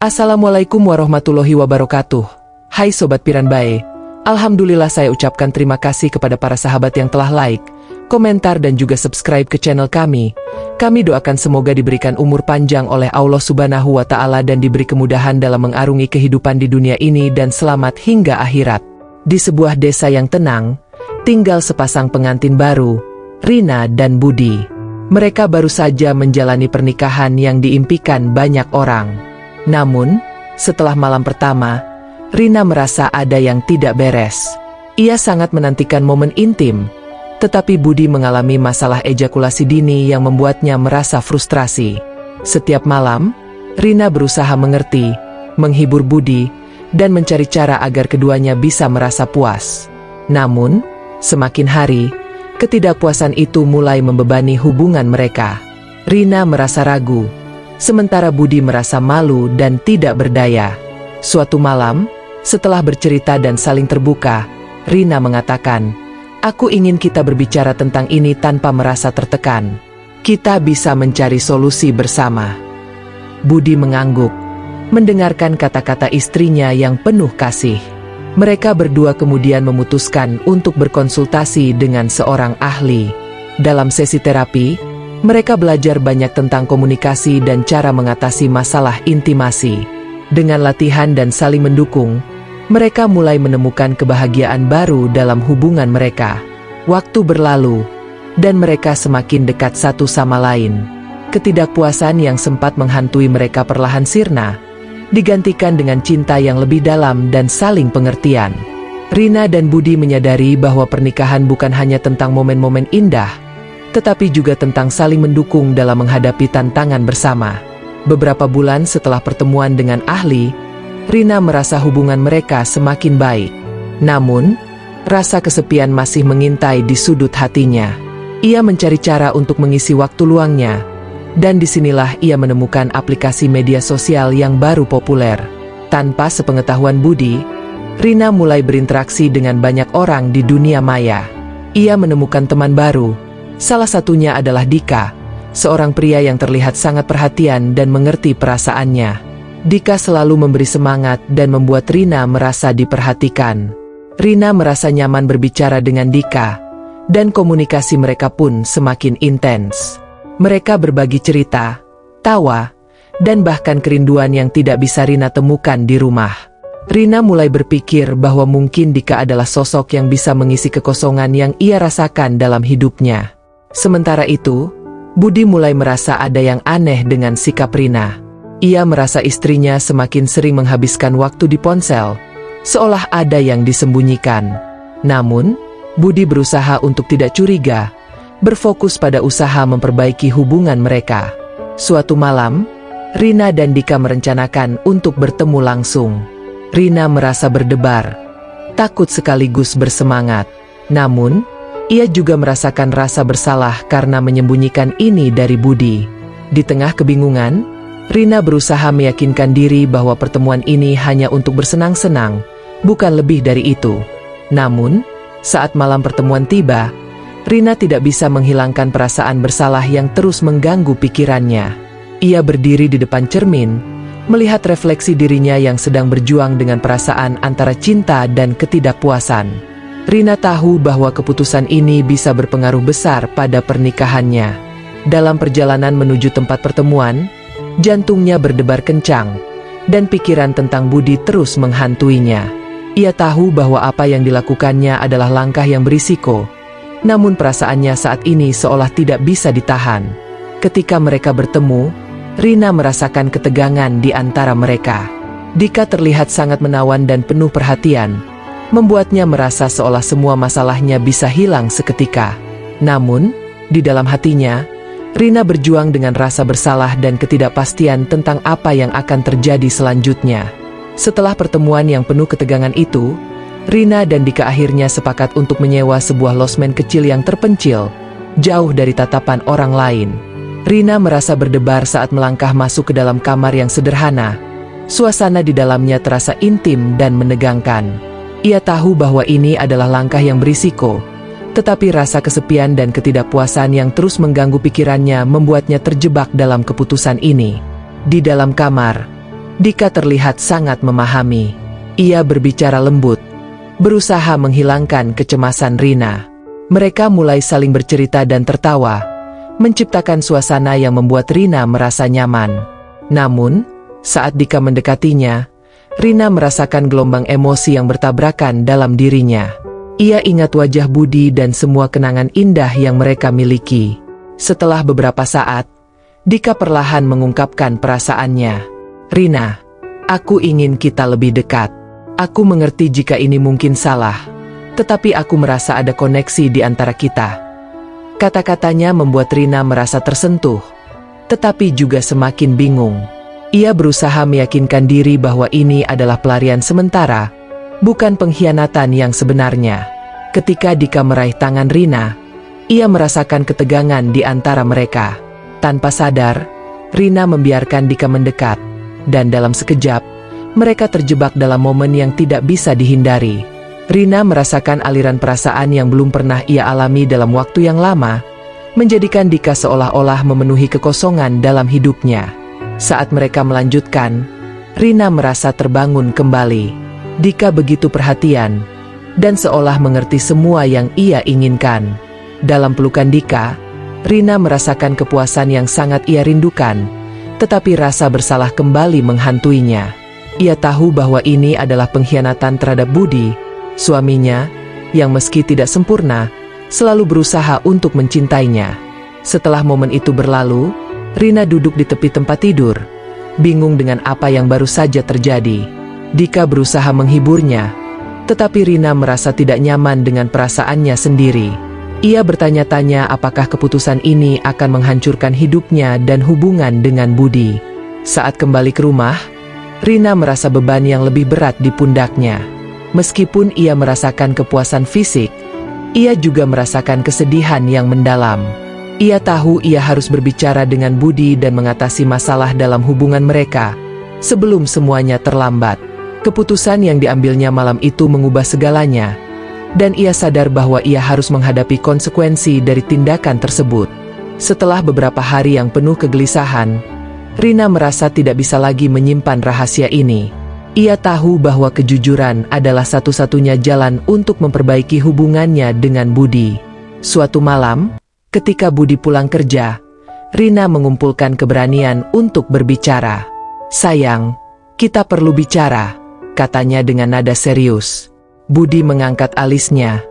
Assalamualaikum warahmatullahi wabarakatuh. Hai Sobat Piranbae, alhamdulillah saya ucapkan terima kasih kepada para sahabat yang telah like, komentar dan juga subscribe ke channel kami. Kami doakan semoga diberikan umur panjang oleh Allah Subhanahu wa Ta'ala dan diberi kemudahan dalam mengarungi kehidupan di dunia ini dan selamat hingga akhirat. Di sebuah desa yang tenang, tinggal sepasang pengantin baru, Rina dan Budi. Mereka baru saja menjalani pernikahan yang diimpikan banyak orang. Namun, setelah malam pertama, Rina merasa ada yang tidak beres. Ia sangat menantikan momen intim, tetapi Budi mengalami masalah ejakulasi dini yang membuatnya merasa frustrasi. Setiap malam, Rina berusaha mengerti, menghibur Budi, dan mencari cara agar keduanya bisa merasa puas. Namun, semakin hari, ketidakpuasan itu mulai membebani hubungan mereka. Rina merasa ragu, sementara Budi merasa malu dan tidak berdaya. Suatu malam, setelah bercerita dan saling terbuka, Rina mengatakan, "Aku ingin kita berbicara tentang ini tanpa merasa tertekan. Kita bisa mencari solusi bersama." Budi mengangguk, mendengarkan kata-kata istrinya yang penuh kasih. Mereka berdua kemudian memutuskan untuk berkonsultasi dengan seorang ahli. Dalam sesi terapi, mereka belajar banyak tentang komunikasi dan cara mengatasi masalah intimasi. Dengan latihan dan saling mendukung, mereka mulai menemukan kebahagiaan baru dalam hubungan mereka. Waktu berlalu, dan mereka semakin dekat satu sama lain. Ketidakpuasan yang sempat menghantui mereka perlahan sirna, digantikan dengan cinta yang lebih dalam dan saling pengertian. Rina dan Budi menyadari bahwa pernikahan bukan hanya tentang momen-momen indah, tetapi juga tentang saling mendukung dalam menghadapi tantangan bersama. Beberapa bulan setelah pertemuan dengan ahli, Rina merasa hubungan mereka semakin baik. Namun, rasa kesepian masih mengintai di sudut hatinya. Ia mencari cara untuk mengisi waktu luangnya, dan disinilah ia menemukan aplikasi media sosial yang baru populer. Tanpa sepengetahuan Budi, Rina mulai berinteraksi dengan banyak orang di dunia maya. Ia menemukan teman baru. Salah satunya adalah Dika, seorang pria yang terlihat sangat perhatian dan mengerti perasaannya. Dika selalu memberi semangat dan membuat Rina merasa diperhatikan. Rina merasa nyaman berbicara dengan Dika, dan komunikasi mereka pun semakin intens. Mereka berbagi cerita, tawa, dan bahkan kerinduan yang tidak bisa Rina temukan di rumah. Rina mulai berpikir bahwa mungkin Dika adalah sosok yang bisa mengisi kekosongan yang ia rasakan dalam hidupnya. Sementara itu, Budi mulai merasa ada yang aneh dengan sikap Rina. Ia merasa istrinya semakin sering menghabiskan waktu di ponsel, seolah ada yang disembunyikan. Namun, Budi berusaha untuk tidak curiga, berfokus pada usaha memperbaiki hubungan mereka. Suatu malam, Rina dan Dika merencanakan untuk bertemu langsung. Rina merasa berdebar, takut sekaligus bersemangat. Namun, ia juga merasakan rasa bersalah karena menyembunyikan ini dari Budi. Di tengah kebingungan, Rina berusaha meyakinkan diri bahwa pertemuan ini hanya untuk bersenang-senang, bukan lebih dari itu. Namun, saat malam pertemuan tiba, Rina tidak bisa menghilangkan perasaan bersalah yang terus mengganggu pikirannya. Ia berdiri di depan cermin, melihat refleksi dirinya yang sedang berjuang dengan perasaan antara cinta dan ketidakpuasan. Rina tahu bahwa keputusan ini bisa berpengaruh besar pada pernikahannya. Dalam perjalanan menuju tempat pertemuan, jantungnya berdebar kencang, dan pikiran tentang Budi terus menghantuinya. Ia tahu bahwa apa yang dilakukannya adalah langkah yang berisiko, namun perasaannya saat ini seolah tidak bisa ditahan. Ketika mereka bertemu, Rina merasakan ketegangan di antara mereka. Dika terlihat sangat menawan dan penuh perhatian, membuatnya merasa seolah semua masalahnya bisa hilang seketika. Namun, di dalam hatinya, Rina berjuang dengan rasa bersalah dan ketidakpastian tentang apa yang akan terjadi selanjutnya. Setelah pertemuan yang penuh ketegangan itu, Rina dan Dika akhirnya sepakat untuk menyewa sebuah losmen kecil yang terpencil, jauh dari tatapan orang lain. Rina merasa berdebar saat melangkah masuk ke dalam kamar yang sederhana. Suasana di dalamnya terasa intim dan menegangkan. Ia tahu bahwa ini adalah langkah yang berisiko, tetapi rasa kesepian dan ketidakpuasan yang terus mengganggu pikirannya membuatnya terjebak dalam keputusan ini. Di dalam kamar, Dika terlihat sangat memahami. Ia berbicara lembut, berusaha menghilangkan kecemasan Rina. Mereka mulai saling bercerita dan tertawa, menciptakan suasana yang membuat Rina merasa nyaman. Namun, saat Dika mendekatinya, Rina merasakan gelombang emosi yang bertabrakan dalam dirinya. Ia ingat wajah Budi dan semua kenangan indah yang mereka miliki. Setelah beberapa saat, Dika perlahan mengungkapkan perasaannya. "Rina, aku ingin kita lebih dekat. Aku mengerti jika ini mungkin salah, tetapi aku merasa ada koneksi di antara kita." Kata-katanya membuat Rina merasa tersentuh, tetapi juga semakin bingung. Ia berusaha meyakinkan diri bahwa ini adalah pelarian sementara, bukan pengkhianatan yang sebenarnya. Ketika Dika meraih tangan Rina, ia merasakan ketegangan di antara mereka. Tanpa sadar, Rina membiarkan Dika mendekat, dan dalam sekejap, mereka terjebak dalam momen yang tidak bisa dihindari. Rina merasakan aliran perasaan yang belum pernah ia alami dalam waktu yang lama, menjadikan Dika seolah-olah memenuhi kekosongan dalam hidupnya. Saat mereka melanjutkan, Rina merasa terbangun kembali. Dika begitu perhatian, dan seolah mengerti semua yang ia inginkan. Dalam pelukan Dika, Rina merasakan kepuasan yang sangat ia rindukan, tetapi rasa bersalah kembali menghantuinya. Ia tahu bahwa ini adalah pengkhianatan terhadap Budi, suaminya, yang meski tidak sempurna, selalu berusaha untuk mencintainya. Setelah momen itu berlalu, Rina duduk di tepi tempat tidur, bingung dengan apa yang baru saja terjadi. Dika berusaha menghiburnya, tetapi Rina merasa tidak nyaman dengan perasaannya sendiri. Ia bertanya-tanya apakah keputusan ini akan menghancurkan hidupnya dan hubungan dengan Budi. Saat kembali ke rumah, Rina merasa beban yang lebih berat di pundaknya. Meskipun ia merasakan kepuasan fisik, ia juga merasakan kesedihan yang mendalam. Ia tahu ia harus berbicara dengan Budi dan mengatasi masalah dalam hubungan mereka, sebelum semuanya terlambat. Keputusan yang diambilnya malam itu mengubah segalanya, dan ia sadar bahwa ia harus menghadapi konsekuensi dari tindakan tersebut. Setelah beberapa hari yang penuh kegelisahan, Rina merasa tidak bisa lagi menyimpan rahasia ini. Ia tahu bahwa kejujuran adalah satu-satunya jalan untuk memperbaiki hubungannya dengan Budi. Suatu malam, ketika Budi pulang kerja, Rina mengumpulkan keberanian untuk berbicara. "Sayang, kita perlu bicara," katanya dengan nada serius. Budi mengangkat alisnya,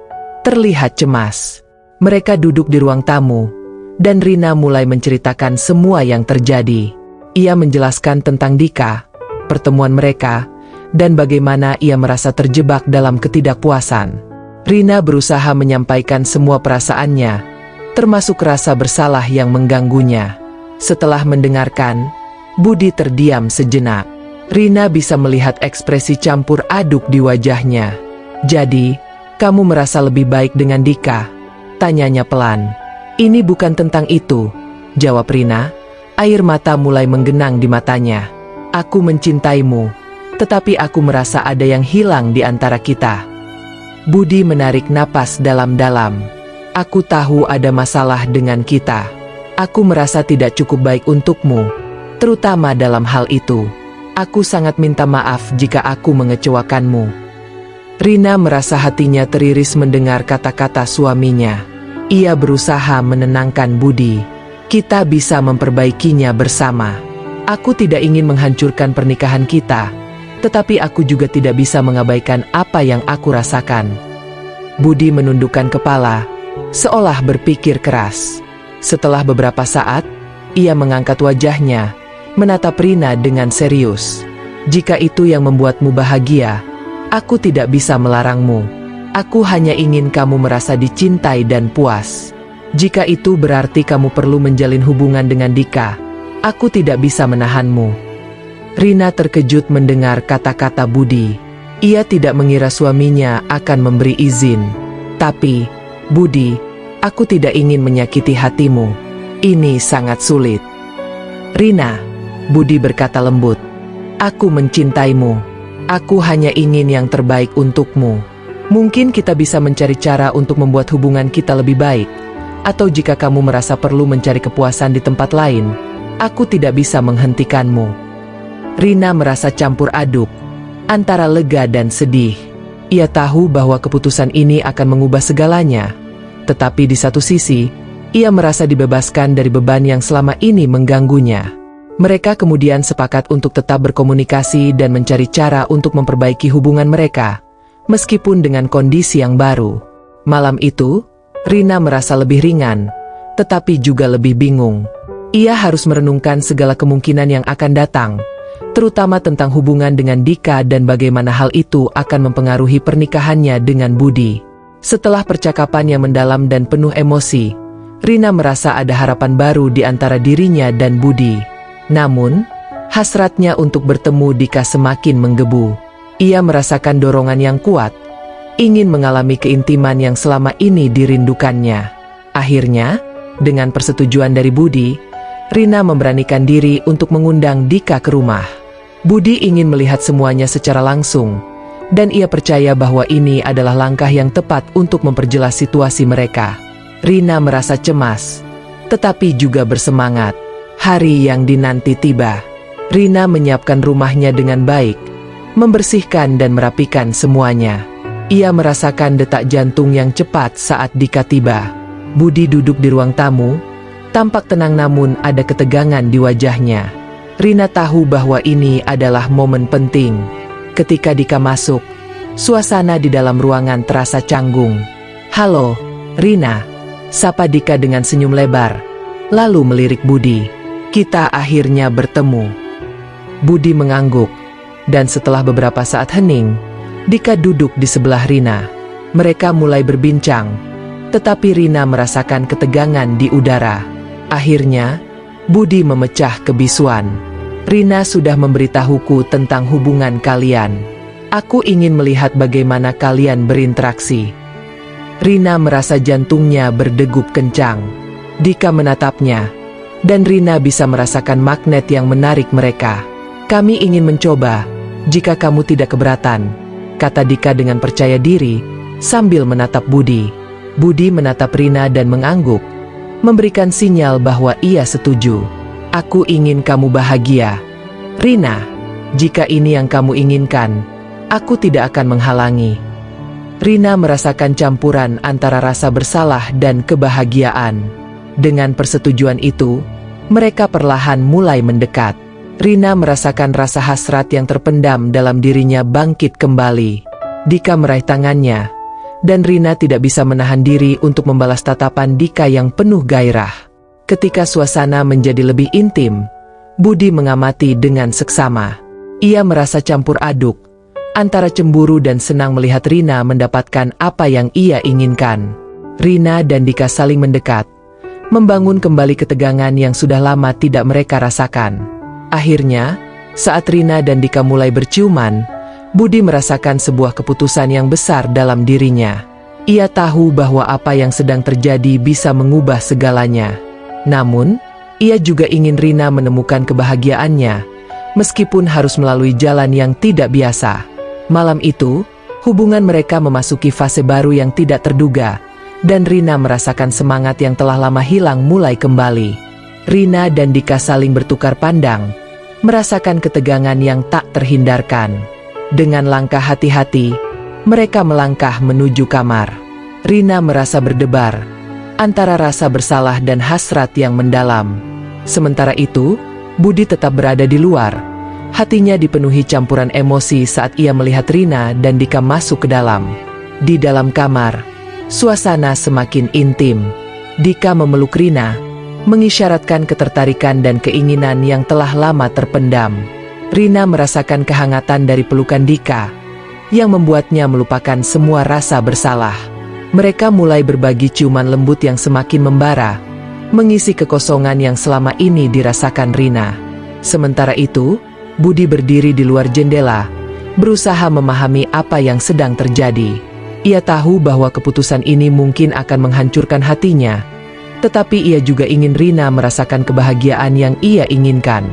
terlihat cemas. Mereka duduk di ruang tamu, dan Rina mulai menceritakan semua yang terjadi. Ia menjelaskan tentang Dika, pertemuan mereka, dan bagaimana ia merasa terjebak dalam ketidakpuasan. Rina berusaha menyampaikan semua perasaannya, termasuk rasa bersalah yang mengganggunya. Setelah mendengarkan, Budi terdiam sejenak. Rina bisa melihat ekspresi campur aduk di wajahnya. "Jadi, kamu merasa lebih baik dengan Dika?" tanyanya pelan. "Ini bukan tentang itu," jawab Rina. Air mata mulai menggenang di matanya. "Aku mencintaimu, tetapi aku merasa ada yang hilang di antara kita." Budi menarik napas dalam-dalam. "Aku tahu ada masalah dengan kita. Aku merasa tidak cukup baik untukmu, terutama dalam hal itu. Aku sangat minta maaf jika aku mengecewakanmu." Rina merasa hatinya teriris mendengar kata-kata suaminya. Ia berusaha menenangkan Budi. "Kita bisa memperbaikinya bersama. Aku tidak ingin menghancurkan pernikahan kita, tetapi aku juga tidak bisa mengabaikan apa yang aku rasakan." Budi menundukkan kepala, seolah berpikir keras. Setelah beberapa saat, ia mengangkat wajahnya, menatap Rina dengan serius. "Jika itu yang membuatmu bahagia, aku tidak bisa melarangmu. Aku hanya ingin kamu merasa dicintai dan puas. Jika itu berarti kamu perlu menjalin hubungan dengan Dika, aku tidak bisa menahanmu." Rina terkejut mendengar kata-kata Budi. Ia tidak mengira suaminya akan memberi izin. "Tapi, Budi, aku tidak ingin menyakiti hatimu. Ini sangat sulit." "Rina," Budi berkata lembut, "aku mencintaimu. Aku hanya ingin yang terbaik untukmu. Mungkin kita bisa mencari cara untuk membuat hubungan kita lebih baik. Atau jika kamu merasa perlu mencari kepuasan di tempat lain, aku tidak bisa menghentikanmu." Rina merasa campur aduk, antara lega dan sedih. Ia tahu bahwa keputusan ini akan mengubah segalanya. Tetapi di satu sisi, ia merasa dibebaskan dari beban yang selama ini mengganggunya. Mereka kemudian sepakat untuk tetap berkomunikasi dan mencari cara untuk memperbaiki hubungan mereka, meskipun dengan kondisi yang baru. Malam itu, Rina merasa lebih ringan, tetapi juga lebih bingung. Ia harus merenungkan segala kemungkinan yang akan datang, terutama tentang hubungan dengan Dika dan bagaimana hal itu akan mempengaruhi pernikahannya dengan Budi. Setelah percakapan yang mendalam dan penuh emosi, Rina merasa ada harapan baru di antara dirinya dan Budi. Namun, hasratnya untuk bertemu Dika semakin menggebu. Ia merasakan dorongan yang kuat, ingin mengalami keintiman yang selama ini dirindukannya. Akhirnya, dengan persetujuan dari Budi, Rina memberanikan diri untuk mengundang Dika ke rumah. Budi ingin melihat semuanya secara langsung, dan ia percaya bahwa ini adalah langkah yang tepat untuk memperjelas situasi mereka. Rina merasa cemas, tetapi juga bersemangat. Hari yang dinanti tiba. Rina menyiapkan rumahnya dengan baik, membersihkan dan merapikan semuanya. Ia merasakan detak jantung yang cepat saat Dika tiba. Budi duduk di ruang tamu, tampak tenang namun ada ketegangan di wajahnya. Rina tahu bahwa ini adalah momen penting. Ketika Dika masuk, suasana di dalam ruangan terasa canggung. "Halo, Rina," sapa Dika dengan senyum lebar, lalu melirik Budi. "Kita akhirnya bertemu." Budi mengangguk, dan setelah beberapa saat hening, Dika duduk di sebelah Rina. Mereka mulai berbincang, tetapi Rina merasakan ketegangan di udara. Akhirnya, Budi memecah kebisuan. "Rina sudah memberitahuku tentang hubungan kalian. Aku ingin melihat bagaimana kalian berinteraksi." Rina merasa jantungnya berdegup kencang. Dika menatapnya, dan Rina bisa merasakan magnet yang menarik mereka. "Kami ingin mencoba, jika kamu tidak keberatan," kata Dika dengan percaya diri, sambil menatap Budi. Budi menatap Rina dan mengangguk, memberikan sinyal bahwa ia setuju. "Aku ingin kamu bahagia, Rina. Jika ini yang kamu inginkan, aku tidak akan menghalangi." Rina merasakan campuran antara rasa bersalah dan kebahagiaan. Dengan persetujuan itu, mereka perlahan mulai mendekat. Rina merasakan rasa hasrat yang terpendam dalam dirinya bangkit kembali. Dika meraih tangannya, dan Rina tidak bisa menahan diri untuk membalas tatapan Dika yang penuh gairah. Ketika suasana menjadi lebih intim, Budi mengamati dengan seksama. Ia merasa campur aduk, antara cemburu dan senang melihat Rina mendapatkan apa yang ia inginkan. Rina dan Dika saling mendekat, membangun kembali ketegangan yang sudah lama tidak mereka rasakan. Akhirnya, saat Rina dan Dika mulai berciuman, Budi merasakan sebuah keputusan yang besar dalam dirinya. Ia tahu bahwa apa yang sedang terjadi bisa mengubah segalanya. Namun, ia juga ingin Rina menemukan kebahagiaannya, meskipun harus melalui jalan yang tidak biasa. Malam itu, hubungan mereka memasuki fase baru yang tidak terduga, dan Rina merasakan semangat yang telah lama hilang mulai kembali. Rina dan Dika saling bertukar pandang, merasakan ketegangan yang tak terhindarkan. Dengan langkah hati-hati, mereka melangkah menuju kamar. Rina merasa berdebar, antara rasa bersalah dan hasrat yang mendalam. Sementara itu, Budi tetap berada di luar. Hatinya dipenuhi campuran emosi saat ia melihat Rina dan Dika masuk ke dalam. Di dalam kamar, suasana semakin intim. Dika memeluk Rina, mengisyaratkan ketertarikan dan keinginan yang telah lama terpendam. Rina merasakan kehangatan dari pelukan Dika, yang membuatnya melupakan semua rasa bersalah. Mereka mulai berbagi ciuman lembut yang semakin membara, mengisi kekosongan yang selama ini dirasakan Rina. Sementara itu, Budi berdiri di luar jendela, berusaha memahami apa yang sedang terjadi. Ia tahu bahwa keputusan ini mungkin akan menghancurkan hatinya, tetapi ia juga ingin Rina merasakan kebahagiaan yang ia inginkan.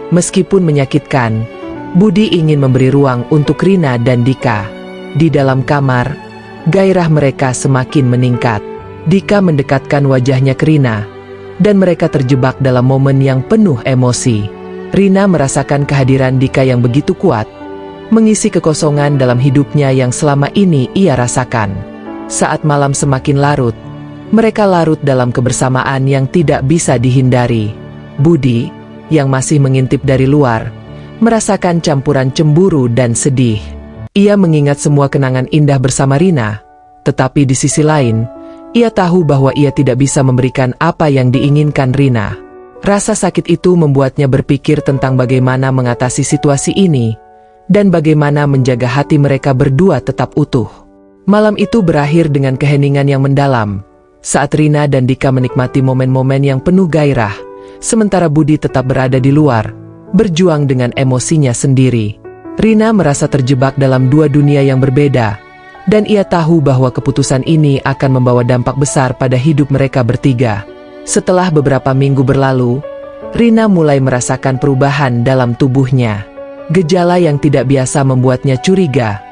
Meskipun menyakitkan, Budi ingin memberi ruang untuk Rina dan Dika. Di dalam kamar, gairah mereka semakin meningkat. Dika mendekatkan wajahnya ke Rina, dan mereka terjebak dalam momen yang penuh emosi. Rina merasakan kehadiran Dika yang begitu kuat, mengisi kekosongan dalam hidupnya yang selama ini ia rasakan. Saat malam semakin larut, mereka larut dalam kebersamaan yang tidak bisa dihindari. Budi, yang masih mengintip dari luar, merasakan campuran cemburu dan sedih. Ia mengingat semua kenangan indah bersama Rina, tetapi di sisi lain, ia tahu bahwa ia tidak bisa memberikan apa yang diinginkan Rina. Rasa sakit itu membuatnya berpikir tentang bagaimana mengatasi situasi ini, dan bagaimana menjaga hati mereka berdua tetap utuh. Malam itu berakhir dengan keheningan yang mendalam, saat Rina dan Dika menikmati momen-momen yang penuh gairah, sementara Budi tetap berada di luar, berjuang dengan emosinya sendiri. Rina merasa terjebak dalam dua dunia yang berbeda, dan ia tahu bahwa keputusan ini akan membawa dampak besar pada hidup mereka bertiga. Setelah beberapa minggu berlalu, Rina mulai merasakan perubahan dalam tubuhnya. Gejala yang tidak biasa membuatnya curiga,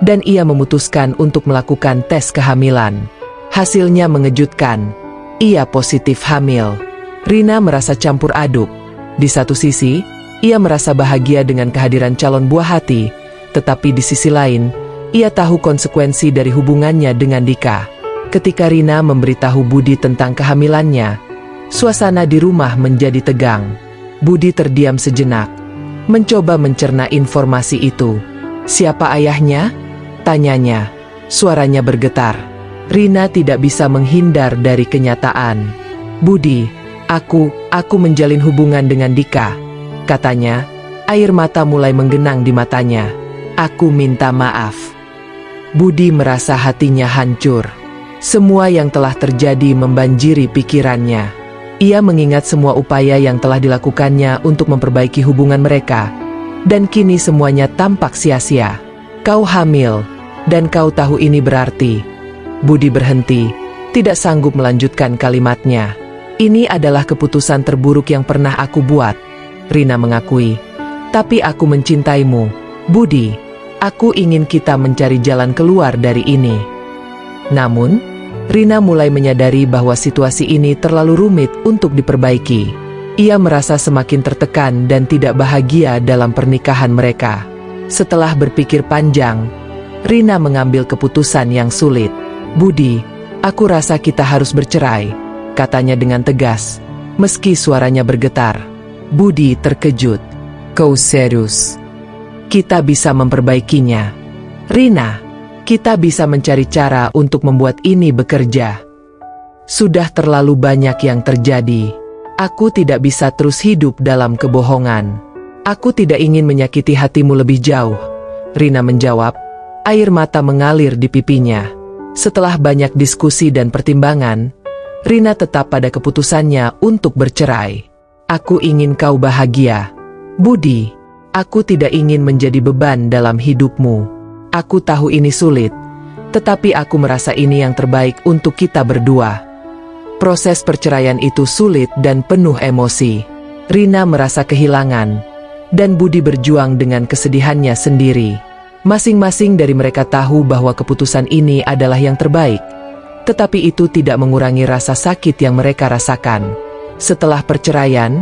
dan ia memutuskan untuk melakukan tes kehamilan. Hasilnya mengejutkan, ia positif hamil. Rina merasa campur aduk. Di satu sisi, ia merasa bahagia dengan kehadiran calon buah hati, tetapi di sisi lain, ia tahu konsekuensi dari hubungannya dengan Dika. Ketika Rina memberitahu Budi tentang kehamilannya, suasana di rumah menjadi tegang. Budi terdiam sejenak, mencoba mencerna informasi itu. "Siapa ayahnya?" tanyanya. Suaranya bergetar. Rina tidak bisa menghindar dari kenyataan. "Budi, aku menjalin hubungan dengan Dika," katanya. Air mata mulai menggenang di matanya. "Aku minta maaf." Budi merasa hatinya hancur. Semua yang telah terjadi membanjiri pikirannya. Ia mengingat semua upaya yang telah dilakukannya untuk memperbaiki hubungan mereka, dan kini semuanya tampak sia-sia. "Kau hamil, dan kau tahu ini berarti..." Budi berhenti, tidak sanggup melanjutkan kalimatnya. "Ini adalah keputusan terburuk yang pernah aku buat," Rina mengakui. "Tapi aku mencintaimu, Budi. Aku ingin kita mencari jalan keluar dari ini." Namun, Rina mulai menyadari bahwa situasi ini terlalu rumit untuk diperbaiki. Ia merasa semakin tertekan dan tidak bahagia dalam pernikahan mereka. Setelah berpikir panjang, Rina mengambil keputusan yang sulit. "Budi, aku rasa kita harus bercerai," katanya dengan tegas, meski suaranya bergetar. Budi terkejut. "Kau serius? Kita bisa memperbaikinya, Rina. Kita bisa mencari cara untuk membuat ini bekerja. Sudah terlalu banyak yang terjadi. Aku tidak bisa terus hidup dalam kebohongan. Aku tidak ingin menyakiti hatimu lebih jauh," Rina menjawab. Air mata mengalir di pipinya. Setelah banyak diskusi dan pertimbangan, Rina tetap pada keputusannya untuk bercerai. "Aku ingin kau bahagia, Budi. Aku tidak ingin menjadi beban dalam hidupmu. Aku tahu ini sulit, tetapi aku merasa ini yang terbaik untuk kita berdua." Proses perceraian itu sulit dan penuh emosi. Rina merasa kehilangan, dan Budi berjuang dengan kesedihannya sendiri. Masing-masing dari mereka tahu bahwa keputusan ini adalah yang terbaik, tetapi itu tidak mengurangi rasa sakit yang mereka rasakan. Setelah perceraian,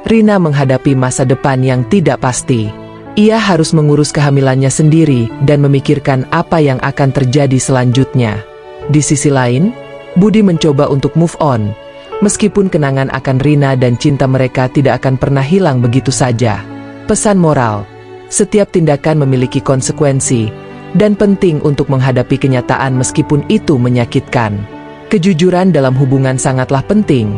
Rina menghadapi masa depan yang tidak pasti. Ia harus mengurus kehamilannya sendiri dan memikirkan apa yang akan terjadi selanjutnya. Di sisi lain, Budi mencoba untuk move on, meskipun kenangan akan Rina dan cinta mereka tidak akan pernah hilang begitu saja. Pesan moral: setiap tindakan memiliki konsekuensi, dan penting untuk menghadapi kenyataan meskipun itu menyakitkan. Kejujuran dalam hubungan sangatlah penting,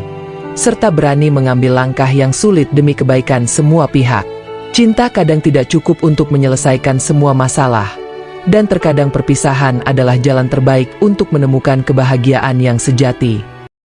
serta berani mengambil langkah yang sulit demi kebaikan semua pihak. Cinta kadang tidak cukup untuk menyelesaikan semua masalah, dan terkadang perpisahan adalah jalan terbaik untuk menemukan kebahagiaan yang sejati.